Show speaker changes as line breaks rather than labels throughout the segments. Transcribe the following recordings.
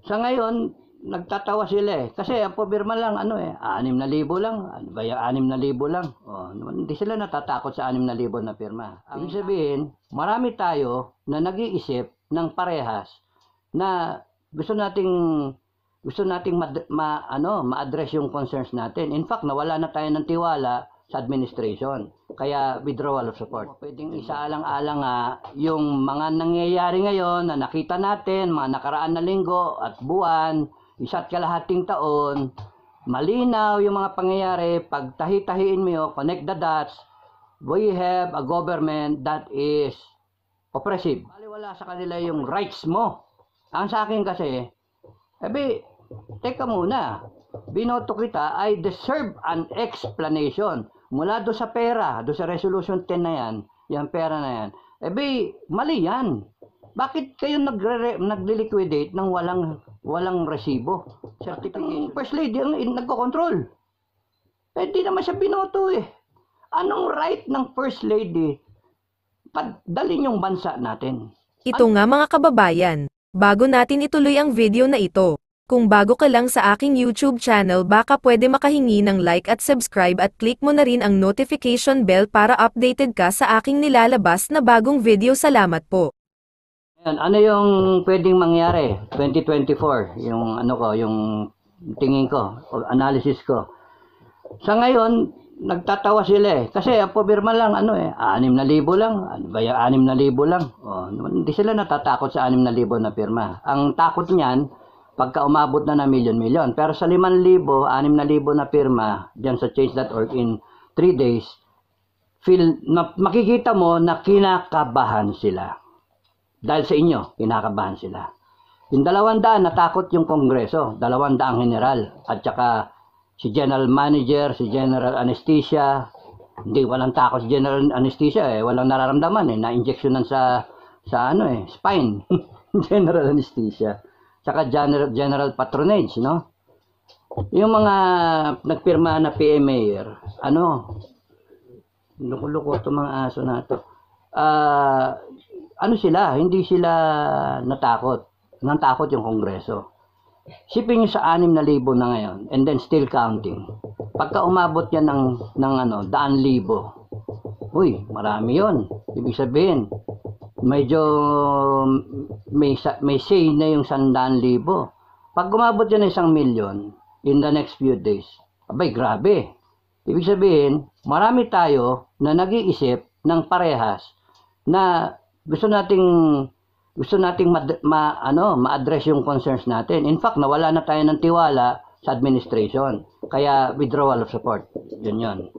Sa ngayon, nagtatawa sila eh. Kasi ang pumirma lang, 6,000 lang. Ano ba yung 6,000 lang? Oh, hindi sila natatakot sa 6,000 na pirma. Ibig sabihin, marami tayo na nag-iisip ng parehas na gusto nating ma-address yung concerns natin. In fact, nawala na tayo ng tiwala sa administration. Kaya withdrawal of support. Pwedeng isaalang-alang yung mga nangyayari ngayon na nakita natin, mga nakaraan na linggo at buwan, isa't kalahating taon, malinaw yung mga pangyayari, pag tahi-tahiin mo yun, connect the dots, we have a government that is oppressive. Wala sa kanila yung rights mo. Ang sa akin kasi, teka muna, binoto kita, I deserve an explanation. Mula do sa pera, do sa resolution 10 na yan, yung pera na yan, mali yan. Bakit kayo nagli-liquidate ng walang resibo? Certification. First lady ang nagko-control. Di naman siya binoto eh. Anong right ng first lady padalin yung bansa natin?
Ito nga mga kababayan, bago natin ituloy ang video na ito, kung bago ka lang sa aking YouTube channel baka pwede makahingi ng like at subscribe at click mo na rin ang notification bell para updated ka sa aking nilalabas na bagong video. Salamat po.
Ano yung pwedeng mangyari 2024? Yung yung tingin ko, analysis ko. Sa ngayon, nagtatawa sila eh. Kasi ang pumirma lang 6,000 lang. Ano ba yung 6,000 lang? Oh, hindi sila natatakot sa 6,000 na pirma. Ang takot niyan pagka umabot na milyon-milyon. Pero sa 5,000, 6,000 na pirma diyan sa change.org in 3 days, makikita mo na kinakabahan sila. Dahil sa inyo, kinakabahan sila. Yung 200, natakot yung Kongreso. 200 general. At saka si General Manager, si General Anesthesia. Hindi, walang takot si General Anesthesia eh. Walang nararamdaman eh. Na-injectionan sa spine. General Anesthesia. Saka General Patronage, no? Yung mga nagpirma na PMA, luko-luko itong mga aso na ito. Hindi sila natakot. Natakot yung Kongreso. Sipin nyo sa 6,000 na ngayon, and then still counting. Pagka umabot yan ng 100,000, uy, marami yon. Ibig sabihin, medyo may say na yung 100,000. Pag umabot yan ng 1,000,000 in the next few days, grabe. Ibig sabihin, marami tayo na nag-iisip ng parehas na gusto nating ma-address yung concerns natin. In fact, nawala na tayo ng tiwala sa administration. Kaya withdrawal of support. Yun.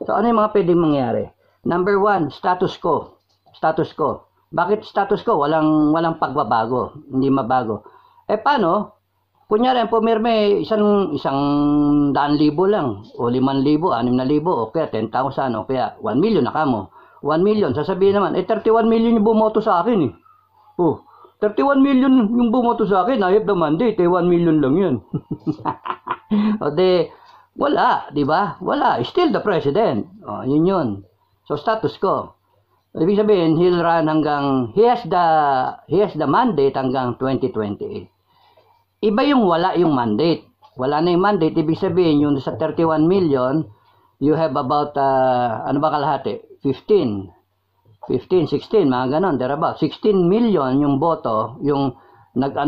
So ano yung mga pwedeng mangyari? Number 1, status quo. Status quo. Bakit status quo? Walang pagbabago. Hindi mabago. Paano? Kunyari, ang pumirme, 100,000 lang. O 5,000, 6,000, o kaya 10,000, o kaya 1,000,000 na kamo. 1,000,000, sasabihin naman, 31 million yung bumoto sa akin eh. Oh, 31 million yung bumoto sa akin, I have the mandate, 1 million lang yun. O wala, di ba? Wala, still the president. O, yun. So, status quo. Ibig sabihin, he'll run he has the mandate hanggang 2028. Iba yung wala yung mandate. Wala na yung mandate, ibig sabihin, yung sa 31 million, you have about, kalahati? 15, 16, mga ganon, thereabout. 16 million yung boto, yung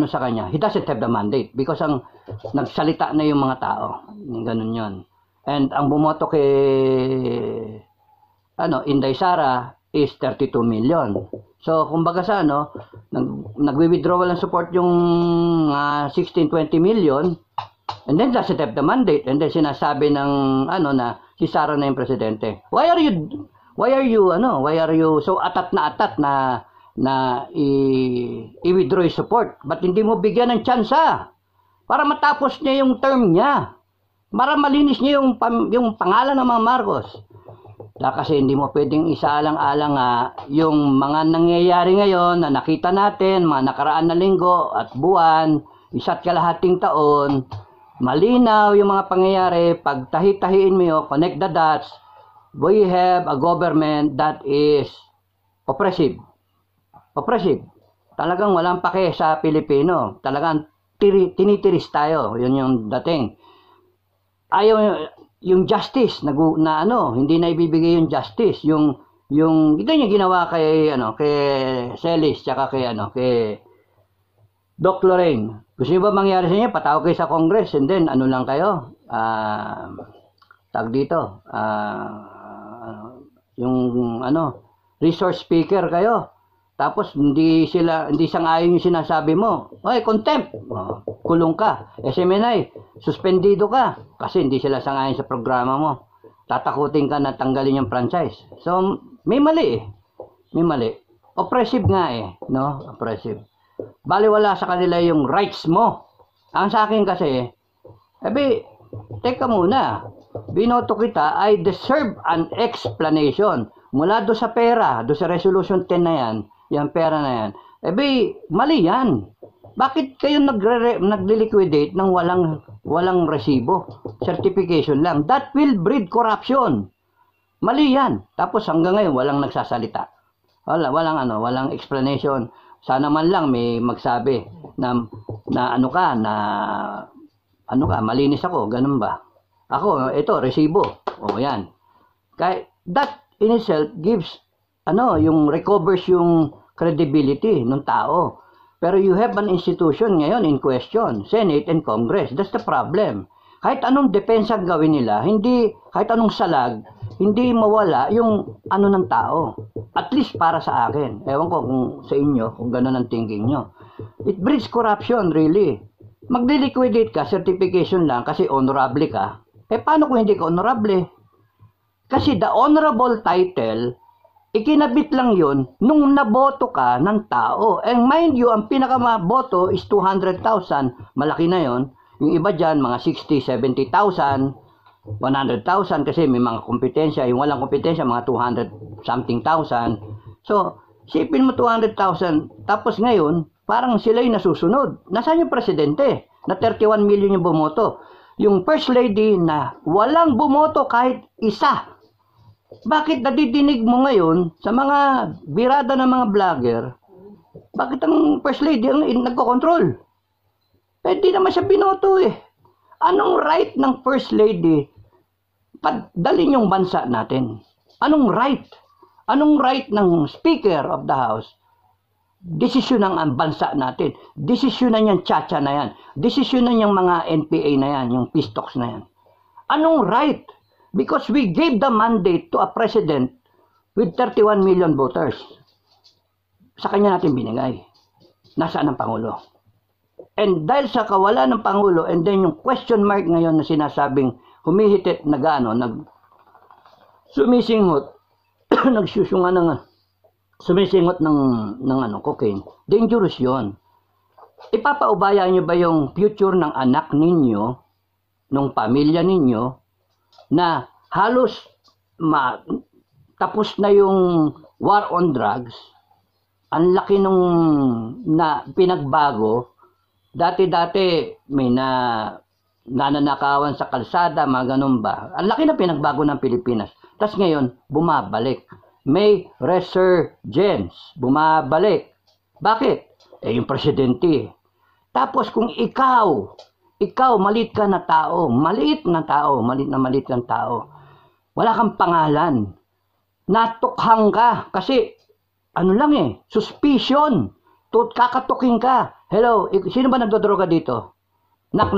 sa kanya. He doesn't have the mandate because nagsalita na yung mga tao. Ganon yun. And ang bumoto kay Inday Sara is 32 million. So, kumbaga sa nagwi-withdrawal ng support yung 16-20 million and then doesn't have the mandate and then sinasabi ng na si Sara na yung presidente. Why are you so atat na i-withdraw yung support? Ba't hindi mo bigyan ng tsansa para matapos niya yung term niya? Para malinis niya yung pangalan ng mga Marcos. Kasi hindi mo pwedeng isaalang-alang yung mga nangyayari ngayon na nakita natin, mga nakaraan na linggo at buwan, isa't kalahating taon, malinaw yung mga pangyayari, pag tahi-tahiin mo yun, connect the dots, we have a government that is oppressive. Oppressive. Talagang walang pake sa Pilipino. Talagang tinitiris tayo. Yun yung dating. Ayaw yung justice na ano, hindi na ibibigay yung justice. Yung ito yung ginawa kay Celis tsaka kay Doc Lorraine. Gusto niyo ba mangyari sa inyo? Patawag kayo sa Congress and then ano lang kayo? Tag dito. Yung resource speaker kayo. Tapos hindi sang-ayon yung sinasabi mo. Oy, contempt. Kulong ka. SMNI, suspendido ka kasi hindi sila sang-ayon sa programa mo. Tatakutin ka na tanggalin yung franchise. So, may mali eh. May mali. Oppressive nga eh, no? Oppressive. Baliwala sa kanila yung rights mo. Ang sa akin kasi, teka muna. Binoto kita, I deserve an explanation. Mula do sa pera, do sa resolution 10 na yan, yung pera na yan, mali yan. Bakit kayo nagli-liquidate ng walang resibo? Certification lang. That will breed corruption. Mali yan. Tapos hanggang ngayon, walang nagsasalita. Walang explanation. Sana man lang may magsabi na malinis ako, ganun ba? Ako, ito, resibo. O, yan. That in itself gives, recovers yung credibility ng tao. Pero you have an institution ngayon in question, Senate and Congress. That's the problem. Kahit anong depensa gawin nila, kahit anong salag, hindi mawala yung ng tao. At least para sa akin. Ewan ko kung sa inyo, kung gano'n ang thinking nyo. It breeds corruption, really. Magli-liquidate ka, certification lang, kasi honorable ka. Paano kung hindi ka honorable? Kasi the honorable title, ikinabit lang yun nung naboto ka ng tao. And mind you, ang pinakamaboto is 200,000. Malaki na yon. Yung iba dyan, mga 60, 70,000, 100,000 kasi may mga kompetensya. Yung walang kompetensya, mga 200 something thousand. So, sipin mo 200,000. Tapos ngayon, parang sila yung nasusunod. Nasaan yung presidente? Na 31 million yung bumoto. Yung first lady na walang bumoto kahit isa. Bakit nadidinig mo ngayon sa mga birada ng mga vlogger? Bakit ang first lady ang nagko-control? Hindi naman siya binoto eh. Anong right ng first lady padalin yung bansa natin? Anong right? Anong right ng Speaker of the House? Desisyon ng bansa natin. Desisyon na yung chacha na yan. Desisyon na yung mga NPA na yan, yung pistoks na yan. Anong right? Because we gave the mandate to a president with 31 million voters. Sa kanya natin binigay. Nasaan ang Pangulo? And dahil sa kawalan ng Pangulo, and then yung question mark ngayon na sinasabing humihitit sumisingot, sumisingot ng cocaine, dangerous yon. Ipapaubaya niyo ba yung future ng anak ninyo, ng pamilya ninyo, na halos tapos na yung war on drugs, ang laki na pinagbago. Dati may nananakawan sa kalsada, mga ganun ba? Ang laki na pinagbago ng Pilipinas. Tapos ngayon, bumabalik. May resurgence. Bumabalik. Bakit? Yung presidente. Tapos kung ikaw, maliit ka na tao, maliit kang tao, wala kang pangalan, natukhang ka, kasi, suspicion, kakatukin ka. Hello, sino ba nagdodroga dito? Knock.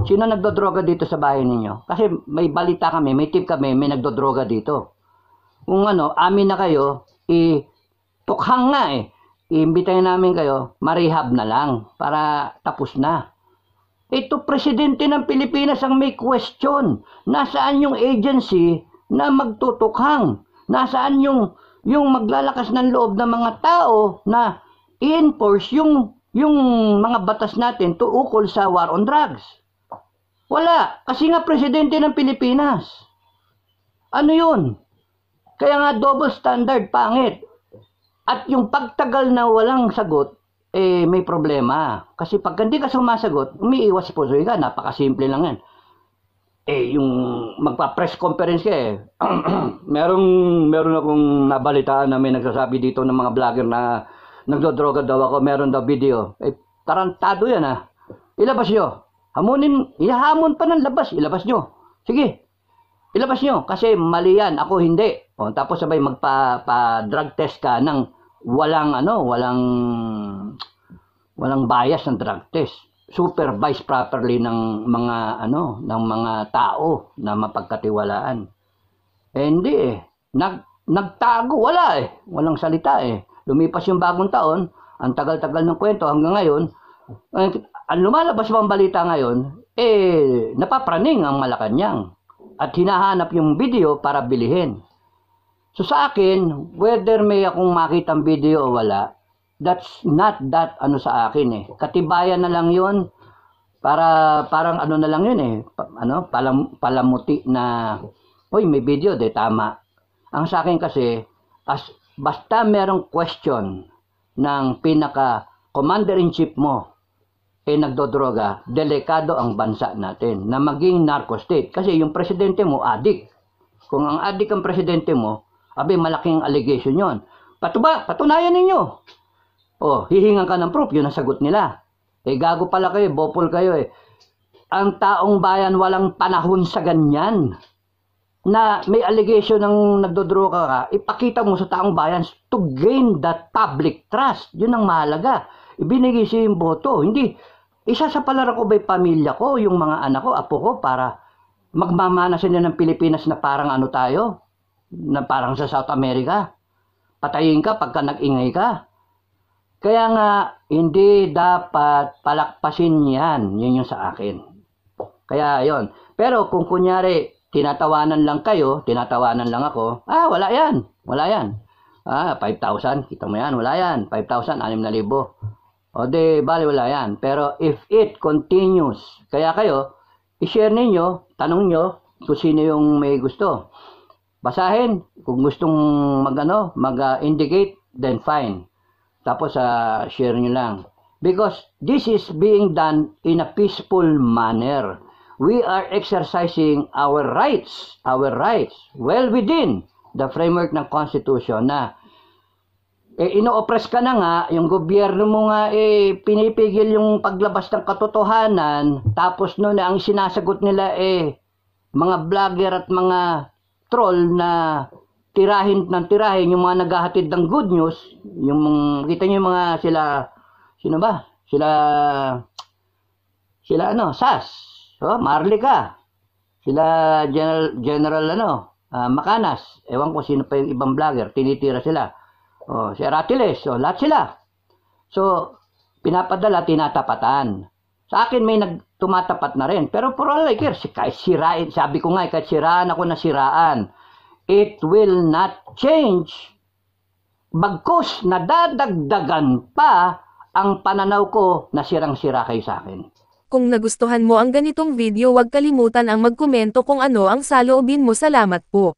Sino nagdodroga dito sa bahay ninyo? Kasi may balita kami, may tip kami, may nagdodroga dito. Kung amin na kayo, tukhang nga eh. Iimbitahin namin kayo, marehab na lang para tapos na. Ito, presidente ng Pilipinas ang may question. Nasaan yung agency na magtutukhang? Nasaan yung maglalakas ng loob ng mga tao na i-enforce yung mga batas natin ukol sa war on drugs? Wala. Kasi nga presidente ng Pilipinas. Ano yun? Kaya nga double standard, pangit. At yung pagtagal na walang sagot, may problema. Kasi pag hindi ka sumasagot, umiiwas po ka. Napakasimple lang yan. Yung magpa-press conference ka meron akong nabalitaan na may nagsasabi dito ng mga vlogger na nagdodroga daw ako, meron daw video. Tarantado yan Ilabas nyo. Ihahamon pa ng labas. Ilabas nyo. Sige. Ilabas nyo. Kasi mali yan. Ako hindi. O, tapos sabay magpa-drug test ka ng walang bias ng drug test. Supervised properly ng mga tao na mapagkatiwalaan. Hindi eh. Nagtago. Wala eh. Walang salita eh. Lumipas yung bagong taon. Ang tagal-tagal ng kwento hanggang ngayon. Ang lumalabas pang balita ngayon, napapraning ang Malacanang at hinahanap yung video para bilhin. So sa akin, whether may akong makitang video o wala, that's not that sa akin eh. Katibayan na lang yun, parang na lang yun eh, palamuti na, uy may video, tama. Ang sa akin kasi, basta merong question ng pinaka-commander-in-chief mo, nagdodroga, delikado ang bansa natin na maging narco state. Kasi yung presidente mo, adik. Kung ang adik ang presidente mo, malaking allegation yon. Patunayan ninyo. Hihingan ka ng proof, yun ang sagot nila. Gago pala kayo, bopol kayo eh. Ang taong bayan walang panahon sa ganyan. Na may allegation ng nagdodroga ka, ipakita mo sa taong bayan to gain that public trust. Yun ang mahalaga. Ibinigay siya yung boto. Hindi, isasapalaran ko ba'y pamilya ko, yung mga anak ko, apo ko, para magmamana sila ng Pilipinas na parang tayo? Na parang sa South America. Patayin ka pagka nag-ingay ka. Kaya nga, hindi dapat palakpasin yan. Yun yung sa akin. Kaya yon. Pero kung kunyari, tinatawanan lang kayo, tinatawanan lang ako, wala yan. Wala yan. 5,000, kita mo yan, wala yan. 5,000, 6,000. Bali wala yan. Pero if it continues, kaya kayo, i-share ninyo, tanong nyo kung sino yung may gusto. Basahin, kung gustong mag-indicate, then fine. Tapos share nyo lang. Because this is being done in a peaceful manner. We are exercising our rights well within the framework ng Constitution na ino-oppress ka na nga, yung gobyerno mo nga pinipigil yung paglabas ng katotohanan, tapos noon ang sinasagot nila mga vlogger at mga troll na tirahin yung mga naghahatid ng good news, yung kita niyo yung mga sino ba? Sila SAS, Marlica, sila General Macanas, ewan ko sino pa yung ibang vlogger, tinitira sila. Si Aratiles, lahat sila. So, pinapadala, tinatapatan. Sa akin may tumatapat na rin. Pero for all I care, kahit sirain, sabi ko nga, kahit siraan ako na siraan, it will not change. Bagkus, nadadagdagan pa ang pananaw ko na sirang-sira kayo sa akin.
Kung nagustuhan mo ang ganitong video, huwag kalimutan ang magkomento kung ano ang saloobin mo. Salamat po.